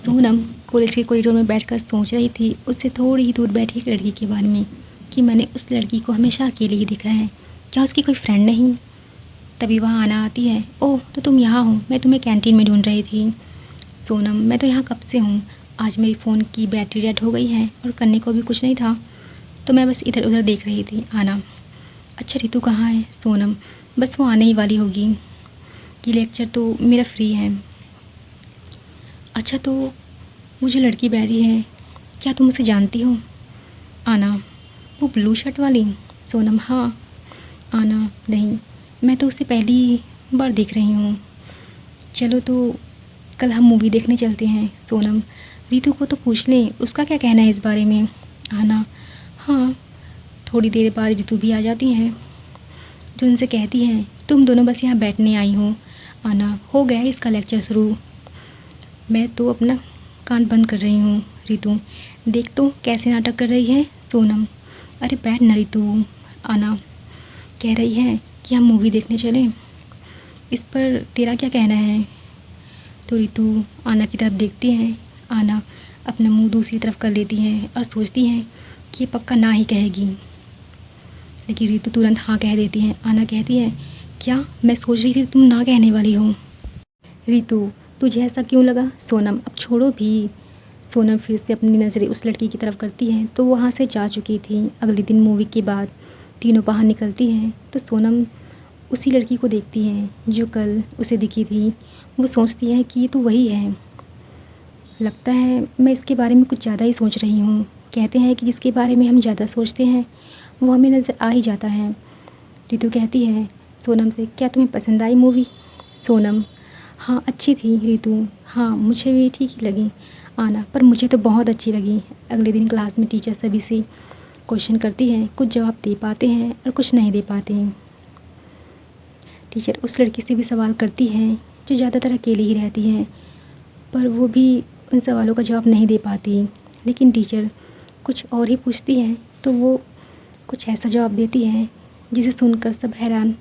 Sonam college के corridor में बैठकर सोच रही थी उससे थोड़ी ही दूर बैठी एक लड़की के बारे में कि मैंने उस लड़की को हमेशा अकेले ही देखा है। क्या उसकी कोई फ्रेंड नहीं? तभी वहाँ आना आती है। ओह, तो तुम यहाँ हो, मैं तुम्हें कैंटीन में ढूंढ रही थी। सोनम, मैं तो यहाँ कब से हूँ। आज मेरी फ़ोन की बैटरी डेड हो गई है और करने को भी कुछ नहीं था, तो मैं बस इधर उधर देख रही थी। आना, अच्छा रितु कहाँ है? सोनम, बस वो आने ही वाली होगी, ये लेक्चर तो मेरा फ्री है। अच्छा, तो वो जो लड़की बैठी है, क्या तुम उसे जानती हो? आना, वो ब्लू शर्ट वाली? सोनम, हाँ। आना, नहीं, मैं तो उसे पहली बार देख रही हूँ। चलो तो कल हम मूवी देखने चलते हैं। सोनम, रितु को तो पूछ लें, उसका क्या कहना है इस बारे में। आना, हाँ। थोड़ी देर बाद रितु भी आ जाती हैं, जो उनसे कहती हैं तुम दोनों बस यहाँ बैठने आई हो। आना, हो गया इसका लेक्चर शुरू, मैं तो अपना कान बंद कर रही हूँ। रितु, देख तो कैसे नाटक कर रही है। सोनम, अरे बैठ ना रितु। आना, कह रही है कि हम मूवी देखने चलें, इस पर तेरा क्या कहना है? तो रितु आना की तरफ देखती हैं। आना अपना मुंह दूसरी तरफ कर लेती हैं और सोचती हैं कि ये पक्का ना ही कहेगी, लेकिन रितु तुरंत हाँ कह देती हैं। आना कहती है, क्या? मैं सोच रही थी तुम ना कहने वाली हो। रितु, तुझे ऐसा क्यों लगा? सोनम, अब छोड़ो भी। सोनम फिर से अपनी नज़रें उस लड़की की तरफ करती हैं तो वहाँ से जा चुकी थी। अगले दिन मूवी के बाद तीनों बाहर निकलती हैं तो सोनम उसी लड़की को देखती है जो कल उसे दिखी थी। वो सोचती है कि ये तो वही है। लगता है मैं इसके बारे में कुछ ज़्यादा ही सोच रही हूँ। कहते हैं कि जिसके बारे में हम ज़्यादा सोचते हैं वो हमें नज़र आ ही जाता है। रितु कहती है सोनम से, क्या तुम्हें पसंद आई मूवी? सोनम, हाँ अच्छी थी। रितु, हाँ मुझे भी ठीक ही लगी। आना, पर मुझे तो बहुत अच्छी लगी। अगले दिन क्लास में टीचर सभी से क्वेश्चन करती हैं, कुछ जवाब दे पाते हैं और कुछ नहीं दे पाते हैं। टीचर उस लड़की से भी सवाल करती हैं जो ज़्यादातर अकेली ही रहती है, पर वो भी उन सवालों का जवाब नहीं दे पाती। लेकिन टीचर कुछ और ही पूछती हैं तो वो कुछ ऐसा जवाब देती है जिसे सुनकर सब हैरान,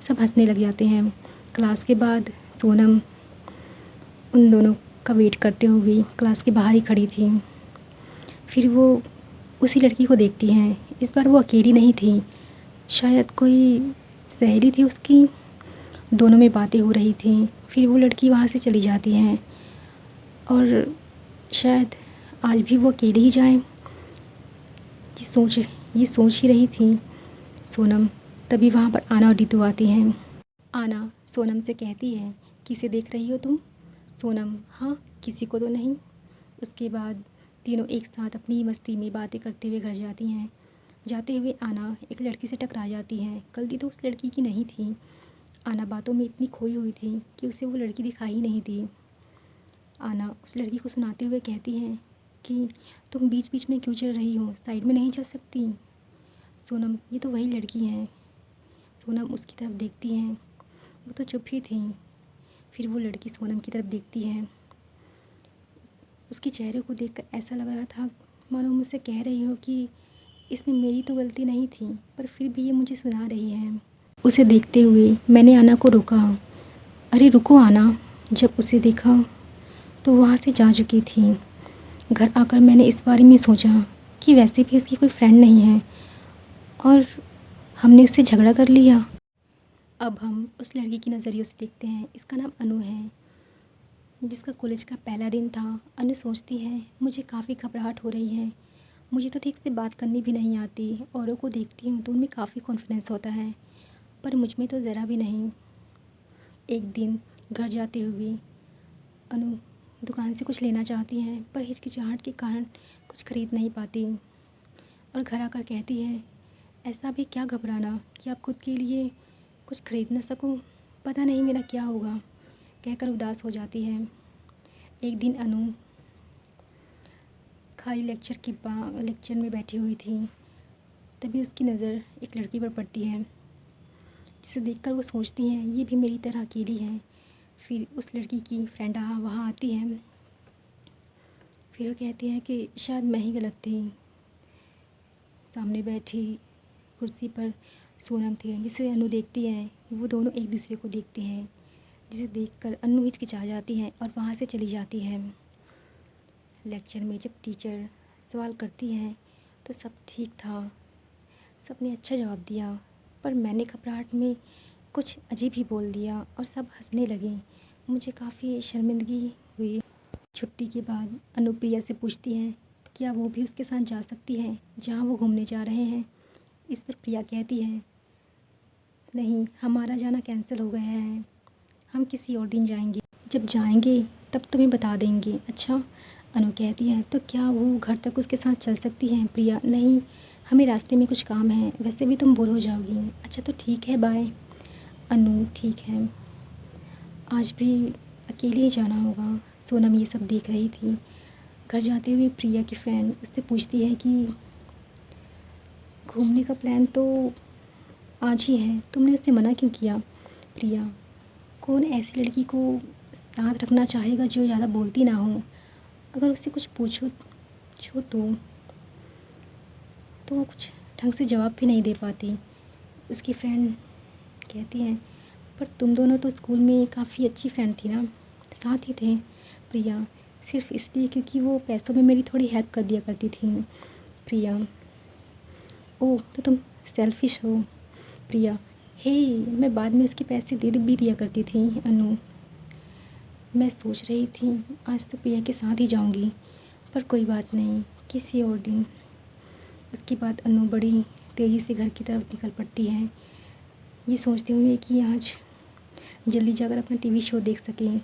सब हंसने लग जाते हैं। क्लास के बाद सोनम उन दोनों का वेट करते हुए क्लास के बाहर ही खड़ी थी। फिर वो उसी लड़की को देखती हैं। इस बार वो अकेली नहीं थी, शायद कोई सहेली थी उसकी। दोनों में बातें हो रही थी। फिर वो लड़की वहाँ से चली जाती है और शायद आज भी वो अकेले ही जाएं, ये सोच ही रही थी सोनम। तभी वहाँ पर आना और रितु आती हैं। आना सोनम से कहती है, किसे देख रही हो तुम? सोनम, हाँ किसी को तो नहीं। उसके बाद तीनों एक साथ अपनी मस्ती में बातें करते हुए घर जाती हैं। जाते हुए आना एक लड़की से टकरा जाती है। गलती तो उस लड़की की नहीं थी। आना बातों में इतनी खोई हुई थी कि उसे वो लड़की दिखाई ही नहीं दी। आना उस लड़की को सुनाते हुए कहती हैं कि तुम बीच बीच में क्यों चल रही हो, साइड में नहीं चल सकती? सोनम, ये तो वही लड़की है। सोनम उसकी तरफ देखती हैं, वो तो चुप ही थी। फिर वो लड़की सोनम की तरफ देखती है। उसके चेहरे को देखकर ऐसा लग रहा था मानो मुझसे कह रही हो कि इसमें मेरी तो गलती नहीं थी, पर फिर भी ये मुझे सुना रही है। उसे देखते हुए मैंने आना को रोका। अरे रुको आना। जब उसे देखा तो वहाँ से जा चुकी थी। घर आकर मैंने इस बारे में सोचा कि वैसे भी उसकी कोई फ्रेंड नहीं है और हमने उससे झगड़ा कर लिया। अब हम उस लड़की की नज़रिए से देखते हैं। इसका नाम अनु है, जिसका कॉलेज का पहला दिन था। अनु सोचती है मुझे काफ़ी घबराहट हो रही है, मुझे तो ठीक से बात करनी भी नहीं आती। औरों को देखती हूँ तो उनमें काफ़ी कॉन्फिडेंस होता है, पर मुझ में तो ज़रा भी नहीं। एक दिन घर जाते हुए अनु दुकान से कुछ लेना चाहती हैं, पर हिचकिचाहट के कारण कुछ खरीद नहीं पाती और घर आकर कहती है, ऐसा भी क्या घबराना कि आप खुद के लिए कुछ खरीद न सकूं, पता नहीं मेरा क्या होगा, कहकर उदास हो जाती है। एक दिन अनु खाली लेक्चर में बैठी हुई थी। तभी उसकी नज़र एक लड़की पर पड़ती है, जिसे देखकर वो सोचती हैं ये भी मेरी तरह अकेली है। फिर उस लड़की की फ्रेंड वहाँ आती है। फिर वो कहती हैं कि शायद मैं ही गलत थी। सामने बैठी कुर्सी पर सोनम थी, जिसे अनु देखती है। वो दोनों एक दूसरे को देखते हैं, जिसे देखकर अनु हिचकिचा जाती है और वहाँ से चली जाती है। लेक्चर में जब टीचर सवाल करती है तो सब ठीक था, सबने अच्छा जवाब दिया, पर मैंने घबराहट में कुछ अजीब ही बोल दिया और सब हंसने लगे। मुझे काफ़ी शर्मिंदगी हुई। छुट्टी के बाद अनुप्रिया से पूछती है क्या वो भी उसके साथ जा सकती है जहाँ वो घूमने जा रहे हैं। इस पर प्रिया कहती है नहीं, हमारा जाना कैंसिल हो गया है, हम किसी और दिन जाएंगे, जब जाएंगे तब तुम्हें बता देंगे। अच्छा, अनु कहती है तो क्या वो घर तक उसके साथ चल सकती हैं। प्रिया नहीं, हमें रास्ते में कुछ काम है, वैसे भी तुम बोर हो जाओगी। अच्छा तो ठीक है, बाय। अनु ठीक है, आज भी अकेले ही जाना होगा। सोनम ये सब देख रही थी। घर जाते हुए प्रिया की फ्रेंड उससे पूछती है कि घूमने का प्लान तो आज ही है, तुमने उससे मना क्यों किया। प्रिया कौन ऐसी लड़की को साथ रखना चाहेगा जो ज़्यादा बोलती ना हो। अगर उससे कुछ पूछो तो वो कुछ ढंग से जवाब भी नहीं दे पाती। उसकी फ्रेंड कहती है पर तुम दोनों तो स्कूल में काफ़ी अच्छी फ्रेंड थी ना, साथ ही थे। प्रिया सिर्फ इसलिए क्योंकि वो पैसों में मेरी थोड़ी हेल्प कर दिया करती थी। प्रिया ओह तो तुम सेल्फिश हो। प्रिया हे, मैं बाद में उसके पैसे दे भी दिया करती थी। अनु मैं सोच रही थी आज तो प्रिया के साथ ही जाऊंगी, पर कोई बात नहीं, किसी और दिन। उसके बाद अनु बड़ी तेज़ी से घर की तरफ निकल पड़ती है, ये सोचते हुए कि आज जल्दी जाकर अपना टीवी शो देख सकें।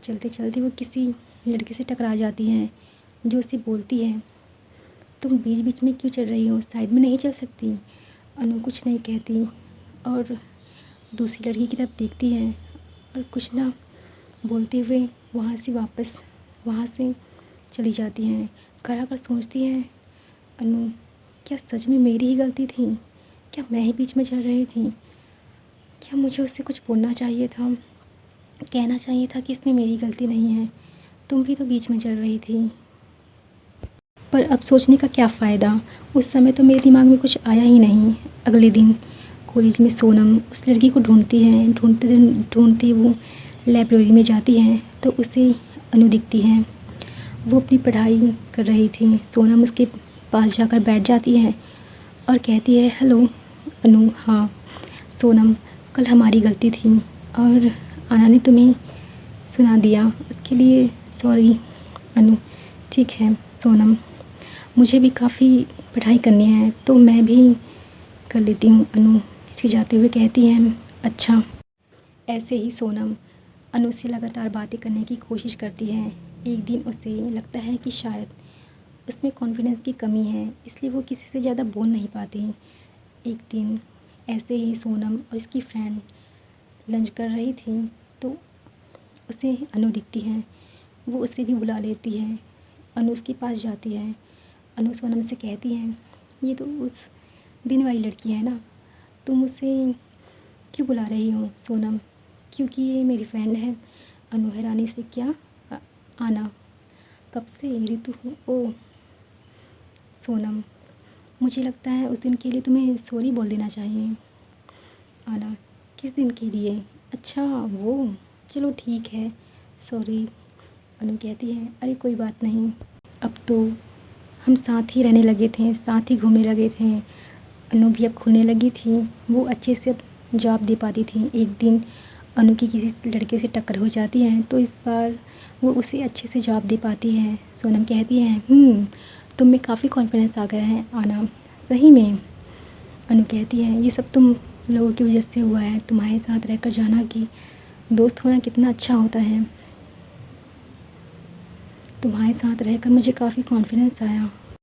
चलते चलते वो किसी लड़के से टकरा जाती हैं जो उसे बोलती है तुम बीच बीच में क्यों चल रही हो, साइड में नहीं चल सकती। अनु कुछ नहीं कहती और दूसरी लड़की की तरफ देखती है और कुछ ना बोलते हुए वहाँ से चली जाती हैं। घर आकर सोचती हैं अनु क्या सच में मेरी ही गलती थी, क्या मैं ही बीच में चल रही थी, क्या मुझे उससे कुछ बोलना चाहिए था, कहना चाहिए था कि इसमें मेरी गलती नहीं है, तुम भी तो बीच में चल रही थी। पर अब सोचने का क्या फ़ायदा, उस समय तो मेरे दिमाग में कुछ आया ही नहीं। अगले दिन कॉलेज में सोनम उस लड़की को ढूंढती है। ढूंढते वो लाइब्रेरी में जाती हैं तो उसे अनु दिखती है। वो अपनी पढ़ाई कर रही थी। सोनम उसके पास जाकर बैठ जाती है और कहती है हेलो। अनु हाँ। सोनम कल हमारी गलती थी और आना ने तुम्हें सुना दिया, उसके लिए सॉरी। अनु ठीक है सोनम, मुझे भी काफ़ी पढ़ाई करनी है तो मैं भी कर लेती हूँ। अनु हिचकिचाते हुए कहती है अच्छा। ऐसे ही सोनम अनु से लगातार बातें करने की कोशिश करती है। एक दिन उसे लगता है कि शायद उसमें कॉन्फिडेंस की कमी है, इसलिए वो किसी से ज़्यादा बोल नहीं पाती। एक दिन ऐसे ही सोनम और उसकी फ्रेंड लंच कर रही थी तो उसे अनु दिखती है। वो उसे भी बुला लेती है। अनु उसके पास जाती है। अनु सोनम से कहती है ये तो उस दिन वाली लड़की है ना, तुम उसे क्यों बुला रही हो। सोनम क्योंकि ये मेरी फ्रेंड है। अनु हैरानी से क्या आना कब से, ऋतु ओ। सोनम मुझे लगता है उस दिन के लिए तुम्हें सॉरी बोल देना चाहिए। आना किस दिन के लिए, अच्छा वो, चलो ठीक है सॉरी। अनु कहती है अरे कोई बात नहीं, अब तो हम साथ ही रहने लगे थे, साथ ही घूमने लगे थे। अनु भी अब खुलने लगी थी, वो अच्छे से जवाब दे पाती थी। एक दिन अनु की किसी लड़के से टक्कर हो जाती है तो इस बार वो उसे अच्छे से जवाब दे पाती है। सोनम कहती है तुम में काफ़ी कॉन्फिडेंस आ गया है आना, सही में। अनु कहती है ये सब तुम लोगों की वजह से हुआ है, तुम्हारे साथ रहकर जाना कि दोस्त होना कितना अच्छा होता है, तुम्हारे साथ रहकर मुझे काफ़ी कॉन्फिडेंस आया।